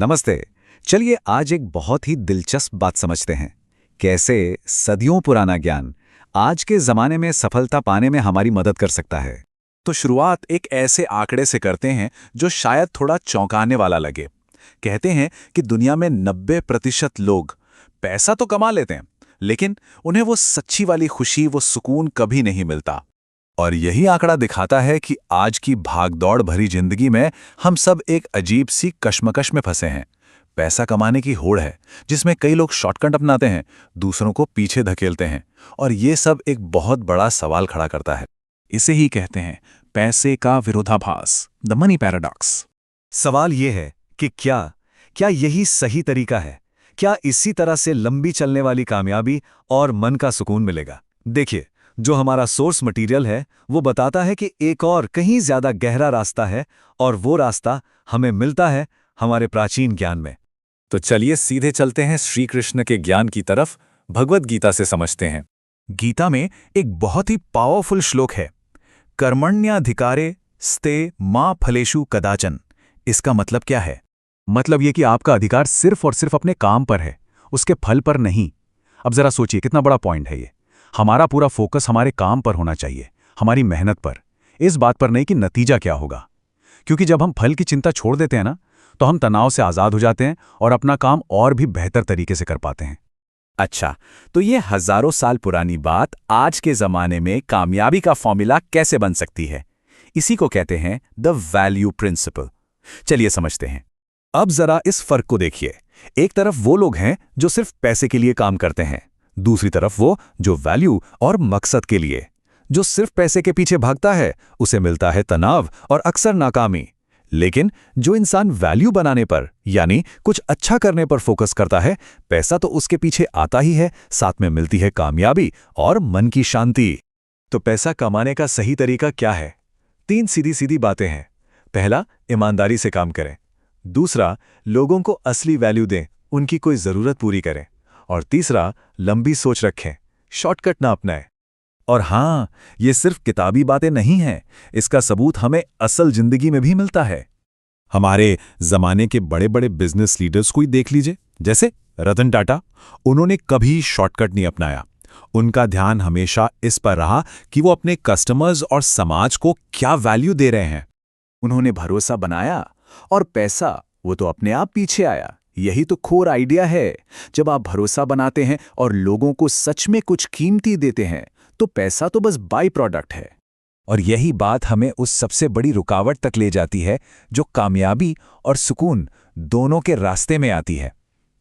नमस्ते। चलिए आज एक बहुत ही दिलचस्प बात समझते हैं। कैसे सदियों पुराना ज्ञान आज के जमाने में सफलता पाने में हमारी मदद कर सकता है। तो शुरुआत एक ऐसे आंकड़े से करते हैं जो शायद थोड़ा चौंकाने वाला लगे। कहते हैं कि दुनिया में 90% लोग पैसा तो कमा लेते हैं, लेकिन उन्हें वो सच्ची वाली खुशी, वो सुकून कभी नहीं मिलता। और यही आंकड़ा दिखाता है कि आज की भागदौड़ भरी जिंदगी में हम सब एक अजीब सी कश्मकश में फंसे हैं। पैसा कमाने की होड़ है जिसमें कई लोग शॉर्टकट अपनाते हैं, दूसरों को पीछे धकेलते हैं, और ये सब एक बहुत बड़ा सवाल खड़ा करता है। इसे ही कहते हैं पैसे का विरोधाभास, द मनी पैराडॉक्स। सवाल ये है कि क्या यही सही तरीका है? क्या इसी तरह से लंबी चलने वाली कामयाबी और मन का सुकून मिलेगा? देखिए, जो हमारा सोर्स मटेरियल है वो बताता है कि एक और कहीं ज्यादा गहरा रास्ता है, और वो रास्ता हमें मिलता है हमारे प्राचीन ज्ञान में। तो चलिए सीधे चलते हैं श्री कृष्ण के ज्ञान की तरफ, भगवद गीता से समझते हैं। गीता में एक बहुत ही पावरफुल श्लोक है, कर्मण्याधिकारे स्ते मा फलेषु कदाचन। इसका मतलब क्या है? मतलब ये कि आपका अधिकार सिर्फ और सिर्फ अपने काम पर है, उसके फल पर नहीं। अब जरा सोचिए कितना बड़ा पॉइंट है ये। हमारा पूरा फोकस हमारे काम पर होना चाहिए, हमारी मेहनत पर, इस बात पर नहीं कि नतीजा क्या होगा। क्योंकि जब हम फल की चिंता छोड़ देते हैं ना, तो हम तनाव से आज़ाद हो जाते हैं और अपना काम और भी बेहतर तरीके से कर पाते हैं। अच्छा, तो ये हजारों साल पुरानी बात आज के जमाने में कामयाबी का फॉर्मूला कैसे बन सकती है? इसी को कहते हैं द वैल्यू प्रिंसिपल। चलिए समझते हैं। अब जरा इस फर्क को देखिए। एक तरफ वो लोग हैं जो सिर्फ पैसे के लिए काम करते हैं, दूसरी तरफ वो जो वैल्यू और मकसद के लिए। जो सिर्फ पैसे के पीछे भागता है उसे मिलता है तनाव और अक्सर नाकामी। लेकिन जो इंसान वैल्यू बनाने पर, यानी कुछ अच्छा करने पर फोकस करता है, पैसा तो उसके पीछे आता ही है, साथ में मिलती है कामयाबी और मन की शांति। तो पैसा कमाने का सही तरीका क्या है? 3 सीधी सीधी बातें हैं। पहला, ईमानदारी से काम करें। दूसरा, लोगों को असली वैल्यू दें, उनकी कोई जरूरत पूरी करें। और तीसरा, लंबी सोच रखें, शॉर्टकट ना अपनाएं। और हाँ, ये सिर्फ किताबी बातें नहीं हैं, इसका सबूत हमें असल जिंदगी में भी मिलता है। हमारे जमाने के बड़े बड़े बिजनेस लीडर्स को ही देख लीजिए, जैसे रतन टाटा। उन्होंने कभी शॉर्टकट नहीं अपनाया। उनका ध्यान हमेशा इस पर रहा कि वो अपने कस्टमर्स और समाज को क्या वैल्यू दे रहे हैं। उन्होंने भरोसा बनाया और पैसा वो तो अपने आप पीछे आया। यही तो कोर आइडिया है। जब आप भरोसा बनाते हैं और लोगों को सच में कुछ कीमती देते हैं, तो पैसा तो बस बाई प्रोडक्ट है। और यही बात हमें उस सबसे बड़ी रुकावट तक ले जाती है जो कामयाबी और सुकून दोनों के रास्ते में आती है।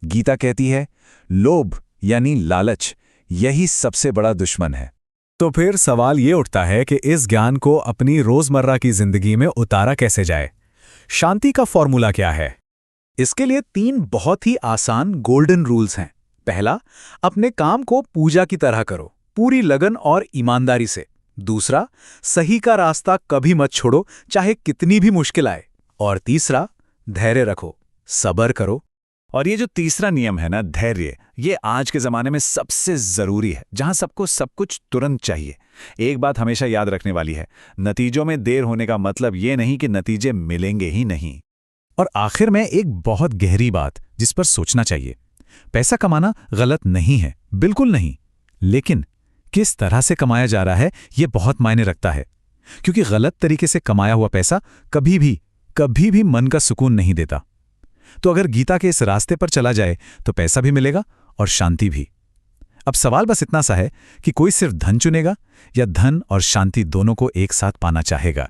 गीता कहती है, लोभ यानी लालच, यही सबसे बड़ा दुश्मन है। तो फिर सवाल ये उठता है कि इस ज्ञान को अपनी रोजमर्रा की जिंदगी में उतारा कैसे जाए? शांति का फॉर्मूला क्या है? इसके लिए 3 बहुत ही आसान गोल्डन रूल्स हैं। पहला, अपने काम को पूजा की तरह करो, पूरी लगन और ईमानदारी से। दूसरा, सही का रास्ता कभी मत छोड़ो, चाहे कितनी भी मुश्किल आए। और तीसरा, धैर्य रखो, सब्र करो। और ये जो तीसरा नियम है ना, धैर्य, ये आज के ज़माने में सबसे ज़रूरी है, जहां सबको सब कुछ तुरंत चाहिए। एक बात हमेशा याद रखने वाली है, नतीजों में देर होने का मतलब ये नहीं कि नतीजे मिलेंगे ही नहीं। और आखिर में एक बहुत गहरी बात जिस पर सोचना चाहिए। पैसा कमाना गलत नहीं है, बिल्कुल नहीं। लेकिन किस तरह से कमाया जा रहा है ये बहुत मायने रखता है। क्योंकि गलत तरीके से कमाया हुआ पैसा कभी भी मन का सुकून नहीं देता। तो अगर गीता के इस रास्ते पर चला जाए तो पैसा भी मिलेगा और शांति भी। अब सवाल बस इतना सा है कि कोई सिर्फ धन चुनेगा या धन और शांति दोनों को एक साथ पाना चाहेगा।